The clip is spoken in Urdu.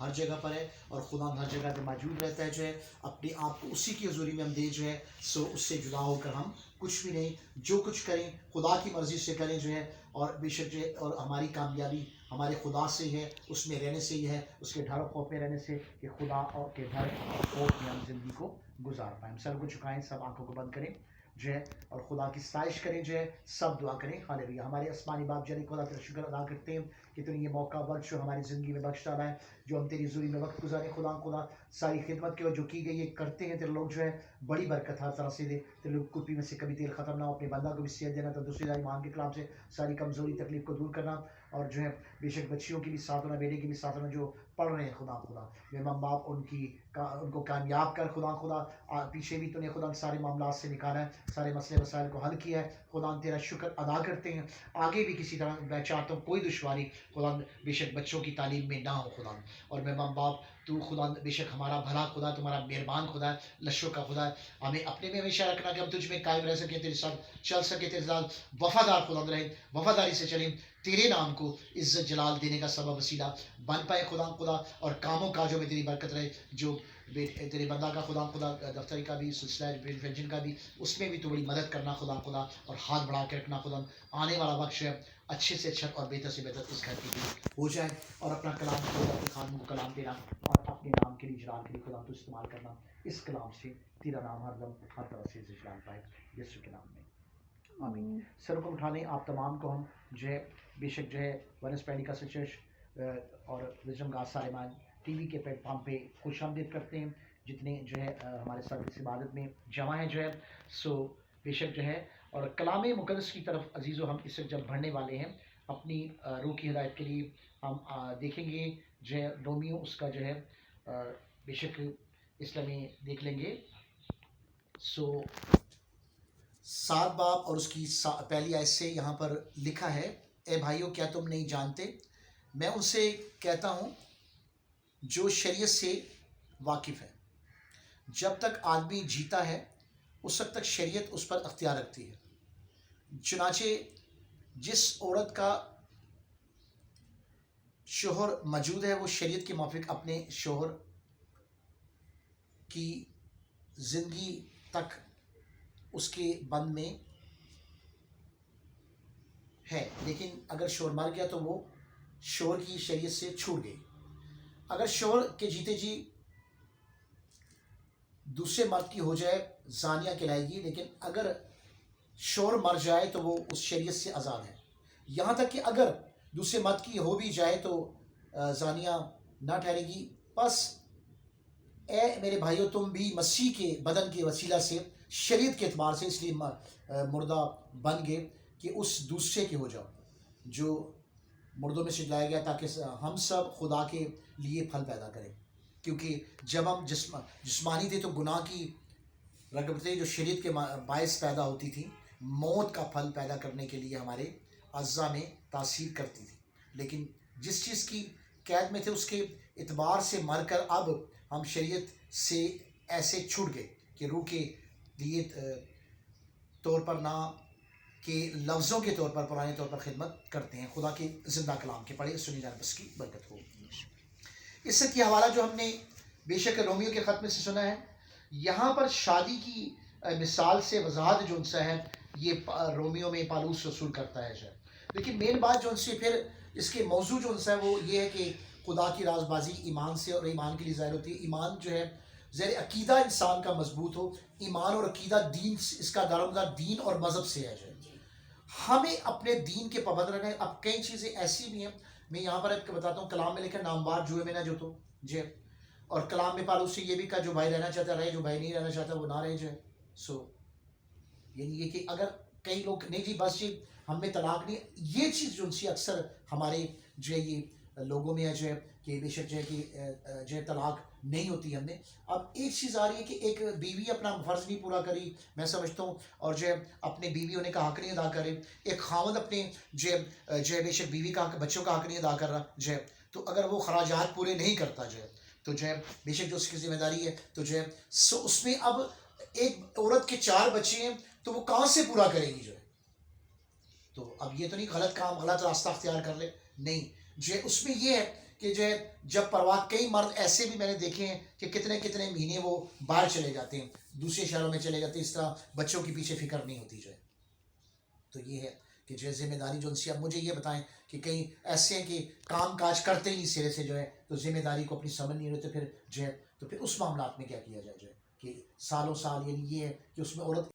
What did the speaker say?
ہر جگہ پر ہے اور خدا ہر جگہ پہ موجود رہتا ہے جو ہے. اپنے آپ کو اسی کی حضوری میں ہم دے جو ہے سو اس سے جدا ہو کر ہم کچھ بھی نہیں, جو کچھ کریں خدا کی مرضی سے کریں جو ہے. اور بے شک جو ہے اور ہماری کامیابی ہمارے خدا سے ہے, اس میں رہنے سے ہی ہے, اس کے ڈر و خوف میں رہنے سے کہ خدا اور کے ڈر اور خوف میں ہم زندگی کو گزار پائیں. ہم سر کو جھکائیں, سب آنکھوں کو بند کریں جو ہے اور خدا کی ستائش کریں جو ہے, سب دعا کریں. ہاللیلویہ. ہمارے آسمانی باپ جل خدا تیرا شکر ادا کرتے ہیں کہ تو نے یہ موقع وقت جو ہماری زندگی میں بخش ڈالا ہے, جو ہم تیری حضوری میں وقت گزاریں. خدا ساری خدمت کے جو کی گئی ہے کرتے ہیں تیرے لوگ جو ہے بڑی برکت ہر طرح سے دے. تیرے لوگ کپی میں سے کبھی تیل ختم نہ ہو, اپنے بندہ کو بھی صحت دینا, تندرستی داری, ایمان کے کلام سے ساری کمزوری تکلیف کو دور کرنا, اور جو ہے بے شک بچیوں کی بھی ساتھ ہونا, بیٹے کی بھی ساتھ ہونا جو پڑھ رہے ہیں. خدا میرے ماں باپ ان کو کامیاب کر. خدا پیچھے بھی تو نے خدا سارے معاملات سے نکالا ہے, سارے مسئلے مسائل کو حل کیا ہے. خدا تیرا شکر ادا کرتے ہیں. آگے بھی کسی طرح میں چاہتا ہوں کوئی دشواری خدا بے شک بچوں کی تعلیم میں نہ ہو خدا. اور میرے ماں باپ تو خدا بے شک ہمارا بھلا خدا, تمہارا مہربان خدا ہے, لشوں کا خدا ہے. ہمیں اپنے میں ہمیشہ رکھنا کہ ہم تجھ میں قائم رہ سکیں, تیرے ساتھ چل سکے, تیرے ساتھ وفادار خدا رہے, وفاداری سے چلیں, تیرے نام کو عزت جلال دینے کا سبب وسیلہ بن پائے خدا. اور کاموں کاجوں میں تیری برکت رہے, جو تیرے بندہ کا خدا دفتری کا بھی سلسلہ پینشن کا بھی, اس میں بھی تو بڑی مدد کرنا خدا. اور ہاتھ بڑھا کے رکھنا خدا. آنے والا وقت ہے اچھے سے اچھا اور بہتر سے بہتر اس گھر کی بھی ہو جائے, اور اپنا کلام کو اپنے خانوں کو کلام دینا اور اپنے نام کے لیے جلال کے لیے خدا تو استعمال کرنا. اس کلام سے تیرا نام ہر دم ہر طرح سے جلال پائے, یسوع کے نام میں آمین. سر کو اٹھانے آپ تمام کو ہم جو ہے بے شک جو ہے ونس پیڈی کا چرچ اور وزڈم گاس سالمان ٹی وی کے پلیٹ فارم پہ خوش آمدید کرتے ہیں. جتنے جو ہے ہمارے ساتھ اس عبادت میں جمع ہیں جو ہے سو بے شک جو ہے, اور کلام مقدس کی طرف عزیزو ہم اس وقت جب بڑھنے والے ہیں اپنی روح کی ہدایت کے لیے, ہم دیکھیں گے جو ہے رومیو اس کا جو ہے بے شک اس میں دیکھ لیں گے. سو 7 باب اور اس کی پہلی آیت سے یہاں پر لکھا ہے, اے بھائیو کیا تم نہیں جانتے, میں ان سے کہتا ہوں جو شریعت سے واقف ہے, جب تک آدمی جیتا ہے اس وقت تک شریعت اس پر اختیار رکھتی ہے. چنانچہ جس عورت کا شوہر موجود ہے وہ شریعت کے موافق اپنے شوہر کی زندگی تک اس کے بند میں ہے, لیکن اگر شوہر مر گیا تو وہ شوہر کی شریعت سے چھوٹ گئی. اگر شوہر کے جیتے جی دوسرے مرد کی ہو جائے زانیہ کہلائے گی, لیکن اگر شوہر مر جائے تو وہ اس شریعت سے آزاد ہے. یہاں تک کہ اگر دوسرے مرد کی ہو بھی جائے تو زانیہ نہ ٹھہرے گی. بس اے میرے بھائیو تم بھی مسیح کے بدن کے وسیلہ سے شریعت کے اعتبار سے اس لیے مردہ بن گئے کہ اس دوسرے کے ہو جاؤ جو مردوں میں سے جلایا گیا, تاکہ ہم سب خدا کے لیے پھل پیدا کریں. کیونکہ جب ہم جسمانی تھے تو گناہ کی رغبتیں جو شریعت کے باعث پیدا ہوتی تھی موت کا پھل پیدا کرنے کے لیے ہمارے اعضاء میں تاثیر کرتی تھی. لیکن جس چیز کی قید میں تھے اس کے اعتبار سے مر کر اب ہم شریعت سے ایسے چھوٹ گئے کہ روح کے لیے طور پر نہ کہ لفظوں کے طور پر پرانے طور پر خدمت کرتے ہیں. خدا کے زندہ کلام کے پڑھے سنی جان بس کی برکت ہو. اس سے کی حوالہ جو ہم نے بے شک رومیو کے خط میں سے سنا ہے, یہاں پر شادی کی مثال سے وضاحت جو ان سے ہے یہ رومیو میں پالوس رسول کرتا ہے جو. لیکن مین بات جو ان سے پھر اس کے موضوع جو ان سے ہے وہ یہ ہے کہ خدا کی راز بازی ایمان سے اور ایمان کے لیے ظاہر ہوتی ہے. ایمان جو ہے زیر عقیدہ انسان کا مضبوط ہو. ایمان اور عقیدہ دین, اس کا دارومدار دین اور مذہب سے ہے جو ہمیں اپنے دین کے پابند رہنا ہے. اب کئی چیزیں ایسی بھی ہیں, میں یہاں پر آپ کو بتاتا ہوں, کلام میں لکھا ناموار جوئے میں نہ جو تو جے, اور کلام میں پالوس سے یہ بھی کہا جو بھائی رہنا چاہتا رہے, جو بھائی نہیں رہنا چاہتا وہ نہ رہے جو ہے. سو یعنی یہ کہ اگر کئی لوگ نہیں جی بس جی ہم میں طلاق نہیں, یہ چیز جو ان سے اکثر ہمارے جو ہے یہ لوگوں میں ہے جو ہے کہ بے شک جو ہے کہ جو ہے طلاق نہیں ہوتی ہم نے. اب ایک چیز آ رہی ہے کہ ایک بیوی اپنا فرض نہیں پورا کری میں سمجھتا ہوں, اور جو ہے اپنے بیوی ہونے کا حق نہیں ادا کرے. ایک خاوند اپنے جو ہے بے شک بیوی کا حق, بچوں کا حق نہیں ادا کر رہا جو ہے, تو اگر وہ خراجات پورے نہیں کرتا جو ہے تو جو ہے بے شک جو اس کی ذمہ داری ہے تو جو ہے سو اس میں اب ایک عورت کے 4 بچے ہیں تو وہ کہاں سے پورا کرے گی جو ہے. تو اب یہ تو نہیں غلط کام غلط راستہ اختیار کر لے, نہیں جو ہے اس میں یہ ہے کہ جو ہے جب پرواز کئی مرد ایسے بھی میں نے دیکھے ہیں کہ کتنے کتنے مہینے وہ باہر چلے جاتے ہیں، دوسرے شہروں میں چلے جاتے ہیں، اس طرح بچوں کے پیچھے فکر نہیں ہوتی جو ہے. تو یہ ہے کہ جو ہے ذمہ داری جو ان سے. اب مجھے یہ بتائیں کہ کہیں ایسے ہیں کہ کام کاج کرتے ہی نہیں سرے سے جو ہے، تو ذمہ داری کو اپنی سمجھ نہیں رہتے، پھر جو ہے تو پھر اس معاملات میں کیا کیا جائے جو ہے کہ سالوں سال، یعنی یہ ہے کہ اس میں عورت